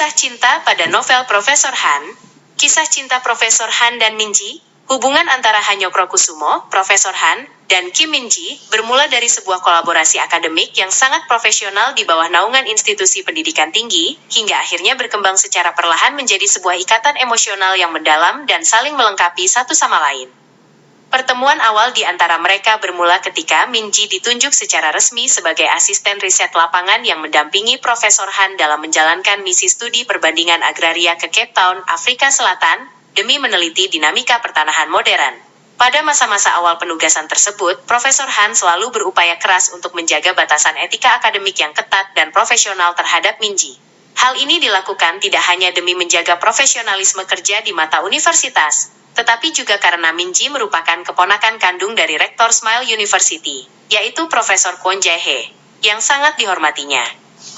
Kisah cinta pada novel Profesor Han. Kisah cinta Profesor Han dan Minji. Hubungan antara Hanyo Kusumo, Profesor Han, dan Kim Minji bermula dari sebuah kolaborasi akademik yang sangat profesional di bawah naungan institusi pendidikan tinggi, hingga akhirnya berkembang secara perlahan menjadi sebuah ikatan emosional yang mendalam dan saling melengkapi satu sama lain. Pertemuan awal di antara mereka bermula ketika Minji ditunjuk secara resmi sebagai asisten riset lapangan yang mendampingi Profesor Han dalam menjalankan misi studi perbandingan agraria ke Cape Town, Afrika Selatan, demi meneliti dinamika pertanahan modern. Pada masa-masa awal penugasan tersebut, Profesor Han selalu berupaya keras untuk menjaga batasan etika akademik yang ketat dan profesional terhadap Minji. Hal ini dilakukan tidak hanya demi menjaga profesionalisme kerja di mata universitas, tetapi juga karena Minji merupakan keponakan kandung dari Rektor Smile University, yaitu Profesor Kwon Jae-hee, yang sangat dihormatinya.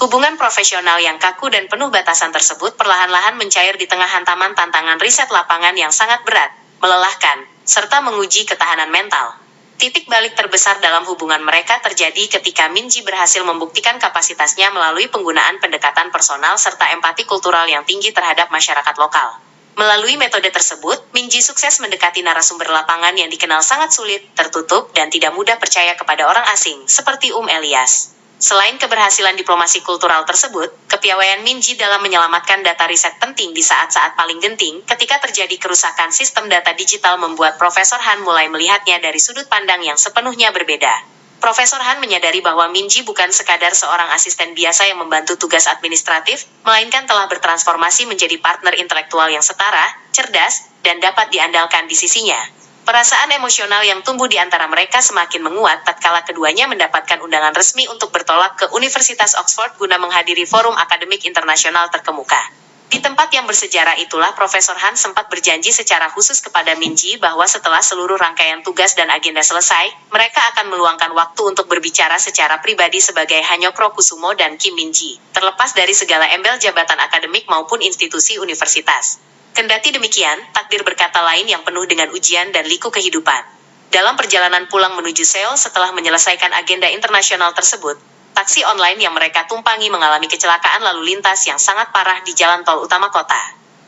Hubungan profesional yang kaku dan penuh batasan tersebut perlahan-lahan mencair di tengah hantaman tantangan riset lapangan yang sangat berat, melelahkan, serta menguji ketahanan mental. Titik balik terbesar dalam hubungan mereka terjadi ketika Minji berhasil membuktikan kapasitasnya melalui penggunaan pendekatan personal serta empati kultural yang tinggi terhadap masyarakat lokal. Melalui metode tersebut, Minji sukses mendekati narasumber lapangan yang dikenal sangat sulit, tertutup, dan tidak mudah percaya kepada orang asing, seperti Elias. Selain keberhasilan diplomasi kultural tersebut, kepiawaian Minji dalam menyelamatkan data riset penting di saat-saat paling genting ketika terjadi kerusakan sistem data digital membuat Profesor Han mulai melihatnya dari sudut pandang yang sepenuhnya berbeda. Profesor Han menyadari bahwa Minji bukan sekadar seorang asisten biasa yang membantu tugas administratif, melainkan telah bertransformasi menjadi partner intelektual yang setara, cerdas, dan dapat diandalkan di sisinya. Perasaan emosional yang tumbuh di antara mereka semakin menguat tatkala keduanya mendapatkan undangan resmi untuk bertolak ke Universitas Oxford guna menghadiri forum akademik internasional terkemuka. Di tempat yang bersejarah itulah Profesor Han sempat berjanji secara khusus kepada Minji bahwa setelah seluruh rangkaian tugas dan agenda selesai, mereka akan meluangkan waktu untuk berbicara secara pribadi sebagai Hanyo Kusumo dan Kim Minji, terlepas dari segala embel jabatan akademik maupun institusi universitas. Kendati demikian, takdir berkata lain yang penuh dengan ujian dan liku kehidupan. Dalam perjalanan pulang menuju Seoul setelah menyelesaikan agenda internasional tersebut, taksi online yang mereka tumpangi mengalami kecelakaan lalu lintas yang sangat parah di jalan tol utama kota.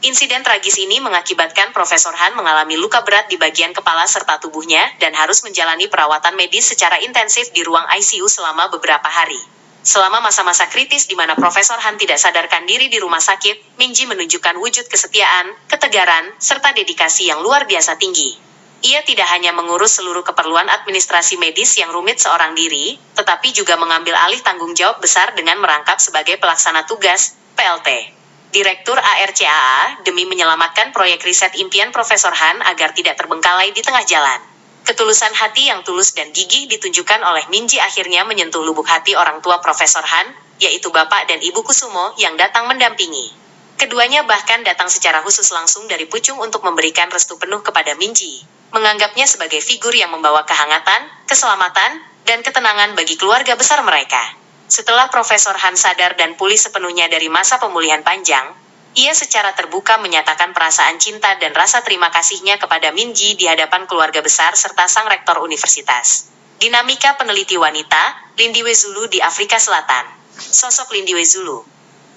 Insiden tragis ini mengakibatkan Profesor Han mengalami luka berat di bagian kepala serta tubuhnya dan harus menjalani perawatan medis secara intensif di ruang ICU selama beberapa hari. Selama masa-masa kritis di mana Profesor Han tidak sadarkan diri di rumah sakit, Minji menunjukkan wujud kesetiaan, ketegaran, serta dedikasi yang luar biasa tinggi. Ia tidak hanya mengurus seluruh keperluan administrasi medis yang rumit seorang diri, tetapi juga mengambil alih tanggung jawab besar dengan merangkap sebagai pelaksana tugas, PLT. Direktur ARCAA, demi menyelamatkan proyek riset impian Profesor Han agar tidak terbengkalai di tengah jalan. Ketulusan hati yang tulus dan gigih ditunjukkan oleh Minji akhirnya menyentuh lubuk hati orang tua Profesor Han, yaitu Bapak dan Ibu Kusumo yang datang mendampingi. Keduanya bahkan datang secara khusus langsung dari Puchung untuk memberikan restu penuh kepada Minji, menganggapnya sebagai figur yang membawa kehangatan, keselamatan, dan ketenangan bagi keluarga besar mereka. Setelah Profesor Han sadar dan pulih sepenuhnya dari masa pemulihan panjang, ia secara terbuka menyatakan perasaan cinta dan rasa terima kasihnya kepada Minji di hadapan keluarga besar serta sang rektor universitas. Dinamika peneliti wanita, Lindiwe Zulu di Afrika Selatan. Sosok Lindiwe Zulu.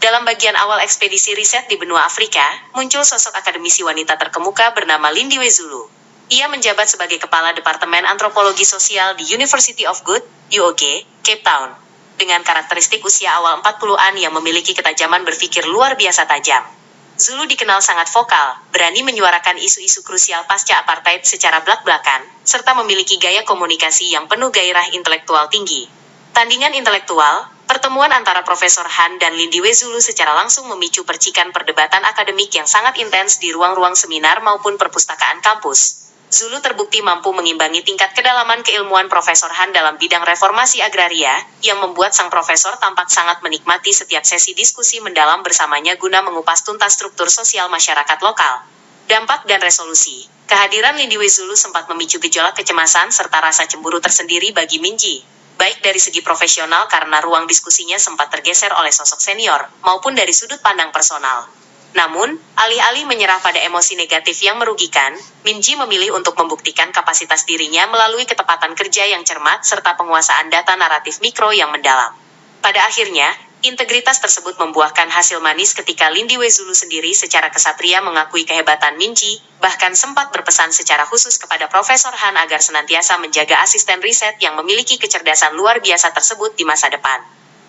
Dalam bagian awal ekspedisi riset di benua Afrika, muncul sosok akademisi wanita terkemuka bernama Lindiwe Zulu. Ia menjabat sebagai Kepala Departemen Antropologi Sosial di University of Good, UOG, Cape Town. Dengan karakteristik usia awal 40-an yang memiliki ketajaman berpikir luar biasa tajam. Zulu dikenal sangat vokal, berani menyuarakan isu-isu krusial pasca apartheid secara blak-blakan, serta memiliki gaya komunikasi yang penuh gairah intelektual tinggi. Tandingan intelektual, pertemuan antara Profesor Han dan Lindiwe Zulu secara langsung memicu percikan perdebatan akademik yang sangat intens di ruang-ruang seminar maupun perpustakaan kampus. Zulu terbukti mampu mengimbangi tingkat kedalaman keilmuan Profesor Han dalam bidang reformasi agraria, yang membuat sang profesor tampak sangat menikmati setiap sesi diskusi mendalam bersamanya guna mengupas tuntas struktur sosial masyarakat lokal. Dampak dan resolusi. Kehadiran Lindiwe Zulu sempat memicu gejolak kecemasan serta rasa cemburu tersendiri bagi Minji, baik dari segi profesional karena ruang diskusinya sempat tergeser oleh sosok senior, maupun dari sudut pandang personal. Namun, alih-alih menyerah pada emosi negatif yang merugikan, Minji memilih untuk membuktikan kapasitas dirinya melalui ketepatan kerja yang cermat serta penguasaan data naratif mikro yang mendalam. Pada akhirnya, Integritas tersebut membuahkan hasil manis ketika Lindy Wezulu sendiri secara kesatria mengakui kehebatan Minji, bahkan sempat berpesan secara khusus kepada Profesor Han agar senantiasa menjaga asisten riset yang memiliki kecerdasan luar biasa tersebut di masa depan.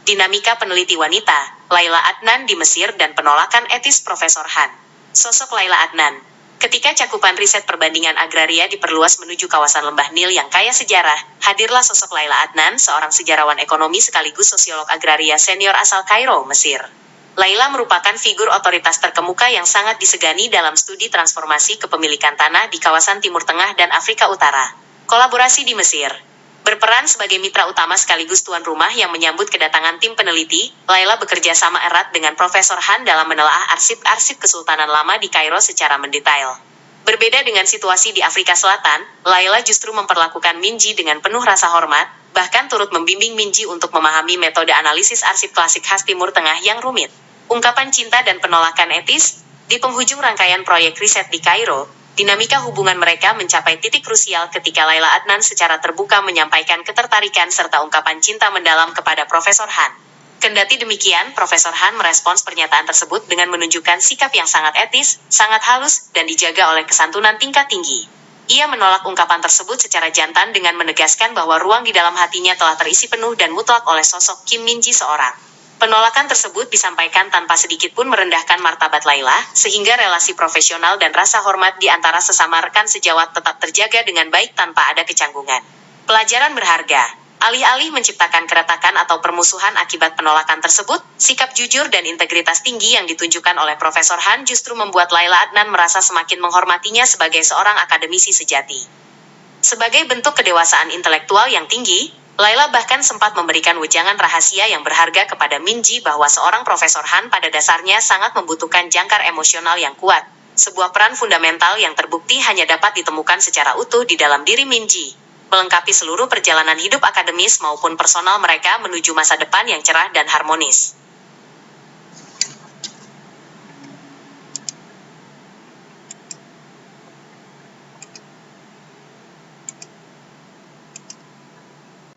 Dinamika peneliti wanita, Laila Adnan di Mesir dan penolakan etis Profesor Han. Sosok Laila Adnan. Ketika cakupan riset perbandingan agraria diperluas menuju kawasan Lembah Nil yang kaya sejarah, hadirlah sosok Laila Adnan, seorang sejarawan ekonomi sekaligus sosiolog agraria senior asal Kairo, Mesir. Laila merupakan figur otoritas terkemuka yang sangat disegani dalam studi transformasi kepemilikan tanah di kawasan Timur Tengah dan Afrika Utara. Kolaborasi di Mesir. Berperan sebagai mitra utama sekaligus tuan rumah yang menyambut kedatangan tim peneliti, Laila bekerja sama erat dengan Profesor Han dalam menelaah arsip-arsip Kesultanan Lama di Kairo secara mendetail. Berbeda dengan situasi di Afrika Selatan, Laila justru memperlakukan Minji dengan penuh rasa hormat, bahkan turut membimbing Minji untuk memahami metode analisis arsip klasik khas Timur Tengah yang rumit. Ungkapan cinta dan penolakan etis. Di penghujung rangkaian proyek riset di Kairo, dinamika hubungan mereka mencapai titik krusial ketika Laila Adnan secara terbuka menyampaikan ketertarikan serta ungkapan cinta mendalam kepada Profesor Han. Kendati demikian, Profesor Han merespons pernyataan tersebut dengan menunjukkan sikap yang sangat etis, sangat halus, dan dijaga oleh kesantunan tingkat tinggi. Ia menolak ungkapan tersebut secara jantan dengan menegaskan bahwa ruang di dalam hatinya telah terisi penuh dan mutlak oleh sosok Kim Min-ji seorang. Penolakan tersebut disampaikan tanpa sedikit pun merendahkan martabat Laila, sehingga relasi profesional dan rasa hormat di antara sesama rekan sejawat tetap terjaga dengan baik tanpa ada kecanggungan. Pelajaran berharga. Alih-alih menciptakan keretakan atau permusuhan akibat penolakan tersebut, sikap jujur dan integritas tinggi yang ditunjukkan oleh Profesor Han justru membuat Laila Adnan merasa semakin menghormatinya sebagai seorang akademisi sejati. Sebagai bentuk kedewasaan intelektual yang tinggi, Laila bahkan sempat memberikan wejangan rahasia yang berharga kepada Minji bahwa seorang Profesor Han pada dasarnya sangat membutuhkan jangkar emosional yang kuat, sebuah peran fundamental yang terbukti hanya dapat ditemukan secara utuh di dalam diri Minji, melengkapi seluruh perjalanan hidup akademis maupun personal mereka menuju masa depan yang cerah dan harmonis.